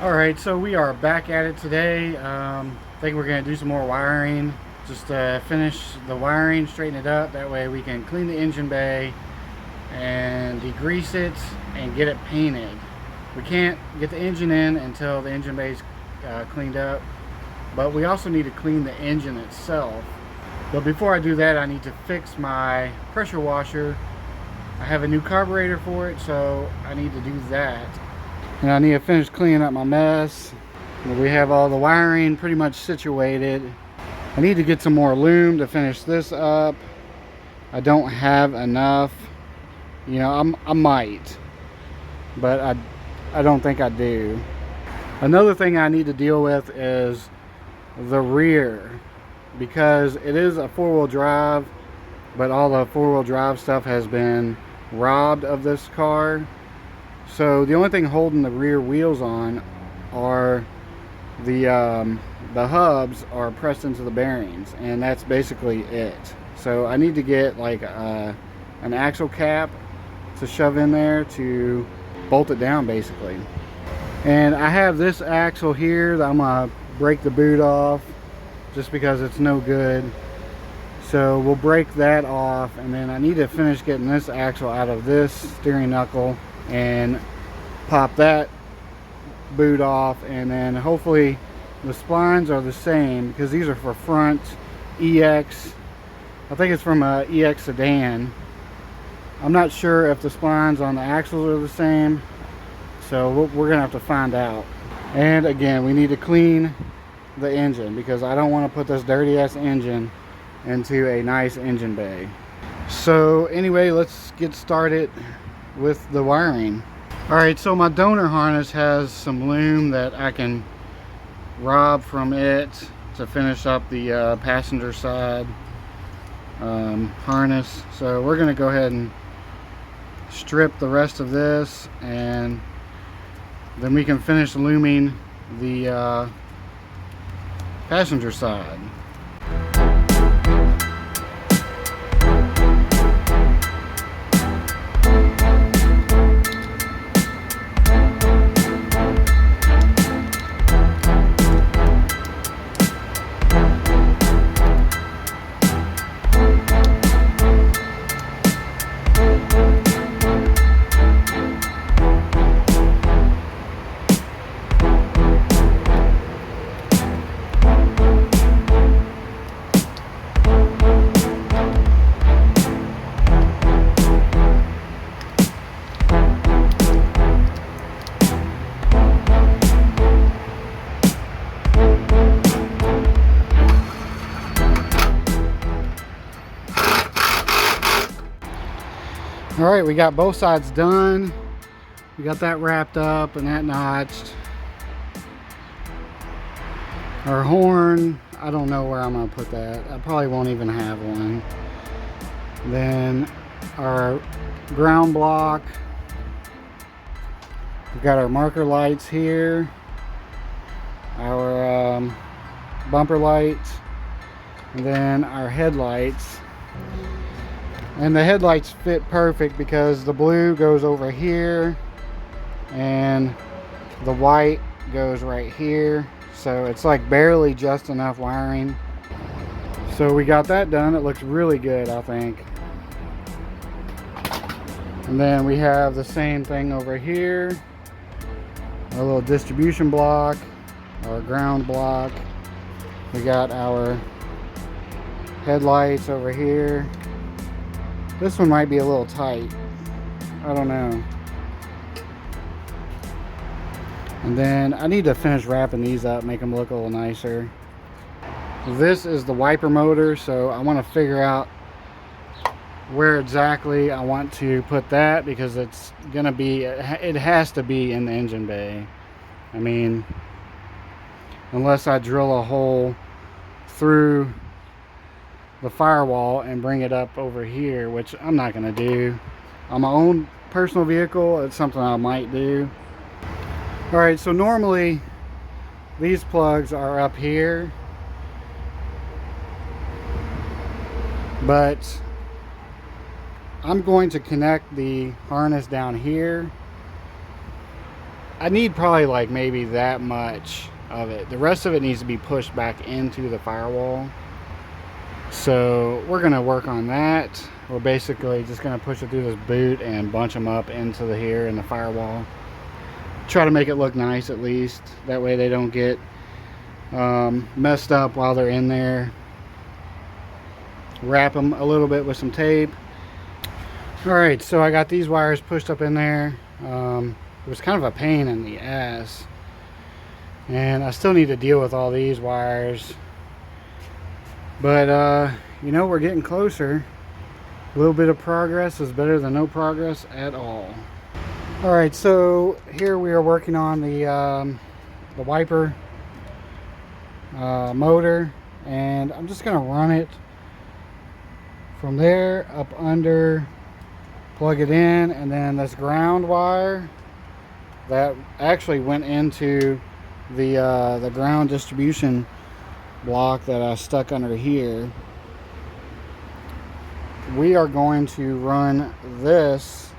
Alright, so we are back at it today. I think we're going to do some more wiring. Just finish the wiring, straighten it up. That way we can clean the engine bay and degrease it and get it painted. We can't get the engine in until the engine bay is cleaned up. But we also need to clean the engine itself. But before I do that, I need to fix my pressure washer. I have a new carburetor for it, so I need to do that. And I need to finish cleaning up my mess. We have all the wiring pretty much situated. I need to get some more loom to finish this up. I don't have enough. You know, I might, but I don't think I do. Another thing I need to deal with is the rear, because it is a four-wheel drive, but all the four-wheel drive stuff has been robbed of this car. So the only thing holding the rear wheels on are the hubs are pressed into the bearings, and that's basically it. So I need to get like an axle cap to shove in there to bolt it down basically. And I have this axle here that I'm gonna break the boot off just because it's no good. So we'll break that off, and then I need to finish getting this axle out of this steering knuckle and pop that boot off, and then hopefully the splines are the same, because these are for front EX. I think it's from a EX sedan. I'm not sure if the splines on the axles are the same, so we're gonna have to find out. And again, we need to clean the engine, because I don't want to put this dirty ass engine into a nice engine bay. So anyway, let's get started with the wiring. Alright, so my donor harness has some loom that I can rob from it to finish up the passenger side harness. So we're going to go ahead and strip the rest of this, and then we can finish looming the passenger side. Alright, we got both sides done. We got that wrapped up and that notched. Our horn, I don't know where I'm going to put that. I probably won't even have one. Then our ground block. We've got our marker lights here. Our bumper lights. And then our headlights. And the headlights fit perfect because the blue goes over here and the white goes right here. So it's like barely just enough wiring. So we got that done. It looks really good, I think. And then we have the same thing over here. Our little distribution block, our ground block. We got our headlights over here. This one might be a little tight. I don't know. And then I need to finish wrapping these up, make them look a little nicer. This is the wiper motor, so I want to figure out where exactly I want to put that, because it's gonna be, it has to be in the engine bay. I mean, unless I drill a hole through the firewall and bring it up over here, which I'm not gonna do. On my own personal vehicle, it's something I might do. Alright, so normally these plugs are up here, but I'm going to connect the harness down here I need probably like maybe that much of it. The rest of it needs to be pushed back into the firewall. So we're gonna work on that. We're basically just gonna push it through this boot and bunch them up into the here in the firewall. Try to make it look nice at least. That way they don't get messed up while they're in there. Wrap them a little bit with some tape. Alright, so I got these wires pushed up in there. It was kind of a pain in the ass. And I still need to deal with all these wires. But, you know, we're getting closer. A little bit of progress is better than no progress at all. Alright, so here we are working on the wiper motor. And I'm just going to run it from there up under, plug it in, and then this ground wire that actually went into the ground distribution block that I stuck under here. We are going to run this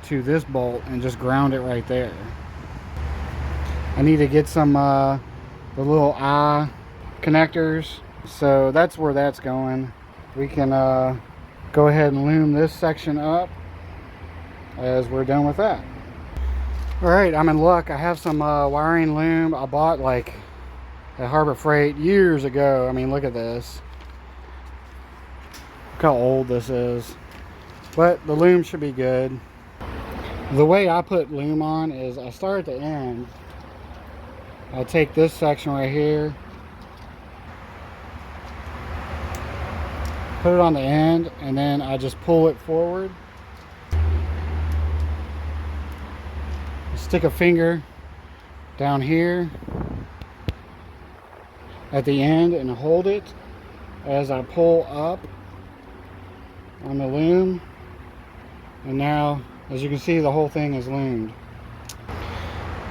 to this bolt and just ground it right there. I need to get some the little eye connectors, so that's where that's going. We can go ahead and loom this section up as we're done with that. Alright, I'm in luck. I have some wiring loom I bought like at Harbor Freight years ago. I mean, look at this. Look how old this is. But the loom should be good. The way I put loom on is I start at the end. I take this section right here, put it on the end, and then I just pull it forward. Stick a finger down here at the end and hold it as I pull up on the loom. And now, as you can see, the whole thing is loomed.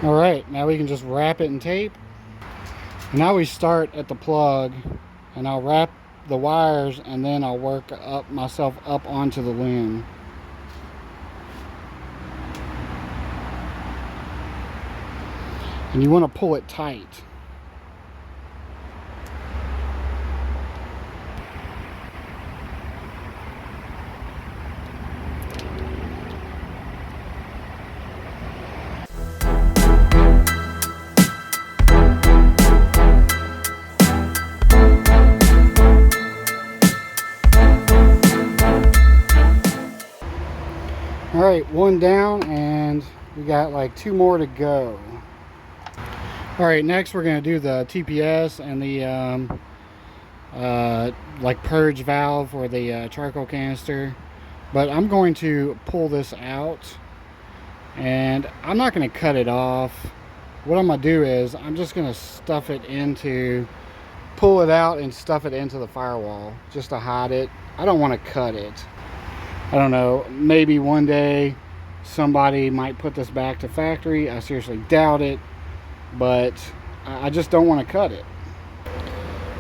Alright, now we can just wrap it in tape. And now we start at the plug, and I'll wrap the wires and then I'll work up myself up onto the loom. And you want to pull it tight. All right, one down, and we got like 2 more to go. All right, next we're going to do the TPS and the like purge valve for the charcoal canister. But I'm going to pull this out, and I'm not going to cut it off. What I'm going to do is I'm just going to stuff it into, pull it out and stuff it into the firewall just to hide it. I don't want to cut it. I don't know, maybe one day somebody might put this back to factory. I seriously doubt it, but I just don't want to cut it.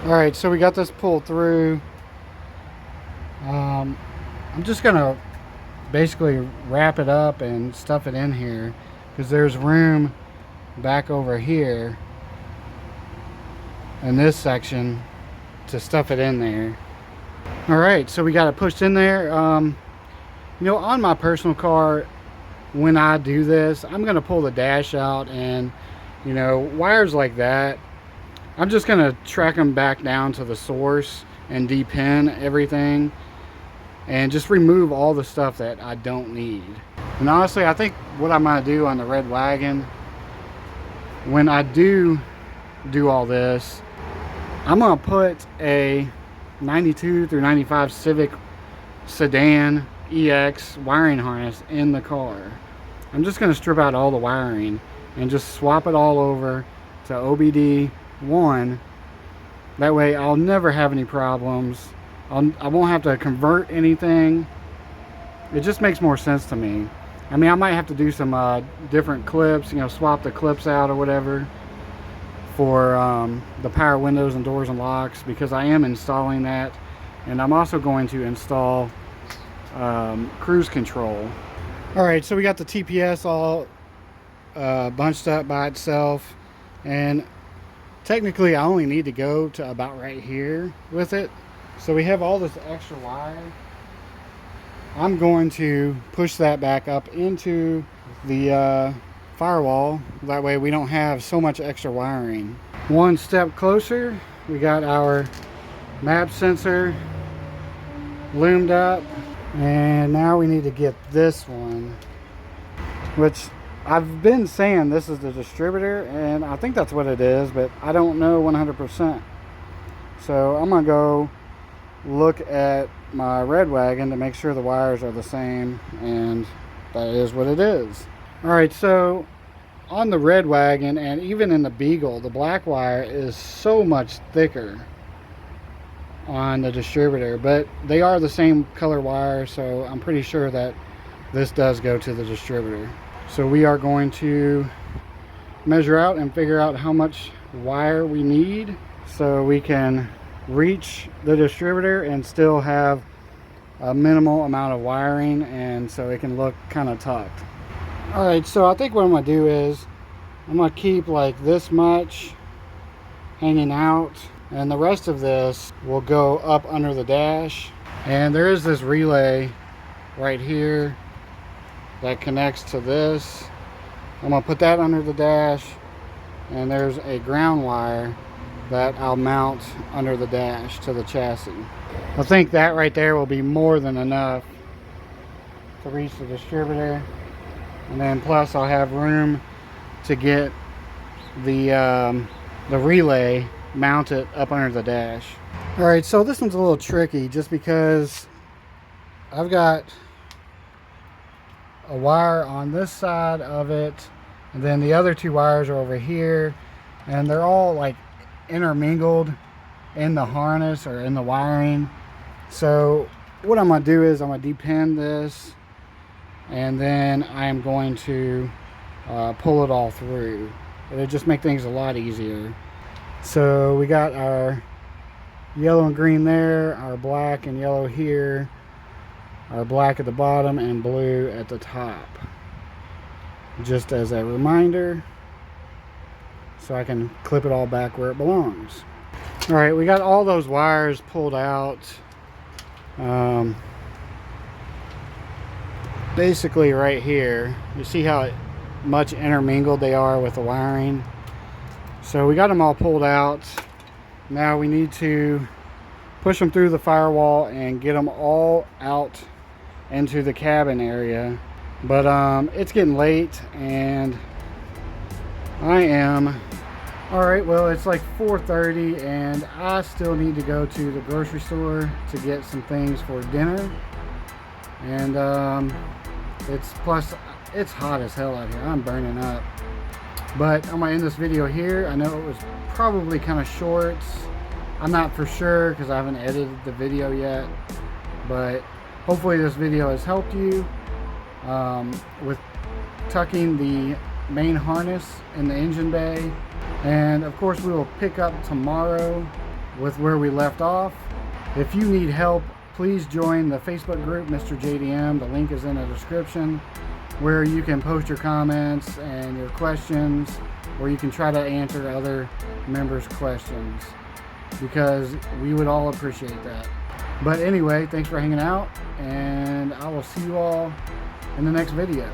Alright, so we got this pulled through. I'm just gonna basically wrap it up and stuff it in here because there's room back over here in this section to stuff it in there. Alright, so we got it pushed in there. You know, on my personal car, when I do this, I'm going to pull the dash out, and, you know, wires like that, I'm just going to track them back down to the source and depin everything and just remove all the stuff that I don't need. And honestly, I think what I'm going to do on the red wagon, when I do all this, I'm going to put a 92 through 95 Civic sedan EX wiring harness in the car. I'm just going to strip out all the wiring and just swap it all over to OBD1. That way I'll never have any problems. I won't have to convert anything. It just makes more sense to me. I mean, I might have to do some different clips, you know, swap the clips out or whatever for the power windows and doors and locks, because I am installing that. And I'm also going to install cruise control. Alright, so we got the TPS all bunched up by itself, and technically I only need to go to about right here with it. So we have all this extra wire. I'm going to push that back up into the firewall. That way we don't have so much extra wiring. One step closer, we got our map sensor loomed up, and now we need to get this one, which I've been saying this is the distributor, and I think that's what it is, but I don't know 100%. So I'm gonna go look at my red wagon to make sure the wires are the same, and that is what it is. All right, so on the red wagon and even in the Beagle, the black wire is so much thicker on the distributor, but they are the same color wire, so I'm pretty sure that this does go to the distributor. So we are going to measure out and figure out how much wire we need so we can reach the distributor and still have a minimal amount of wiring, and so it can look kind of tucked. All right, so I think what I'm gonna do is I'm gonna keep like this much hanging out, and the rest of this will go up under the dash. And there is this relay right here that connects to this. I'm gonna put that under the dash, and there's a ground wire that I'll mount under the dash to the chassis. I think that right there will be more than enough to reach the distributor, and then plus I'll have room to get the relay mounted up under the dash. All right, so this one's a little tricky just because I've got a wire on this side of it, and then the other two wires are over here, and they're all like intermingled in the harness or in the wiring. So what I'm gonna do is I'm gonna depend this, and then I am going to pull it all through. It'll just make things a lot easier. So we got our yellow and green there, our black and yellow here, our black at the bottom and blue at the top, just as a reminder, so I can clip it all back where it belongs. All right, we got all those wires pulled out. Basically right here, you see how much intermingled they are with the wiring. So we got them all pulled out. Now we need to push them through the firewall and get them all out into the cabin area. But it's getting late and I am, all right, well, it's like 4:30 and I still need to go to the grocery store to get some things for dinner. And it's hot as hell out here. I'm burning up. But I'm gonna end this video here. I know it was probably kind of short. I'm not for sure because I haven't edited the video yet, but hopefully this video has helped you with tucking the main harness in the engine bay. And of course we will pick up tomorrow with where we left off. If you need help, please join the Facebook group Mr. JDM. The link is in the description, where you can post your comments and your questions, or you can try to answer other members' questions, because we would all appreciate that. But anyway, thanks for hanging out, and I will see you all in the next video.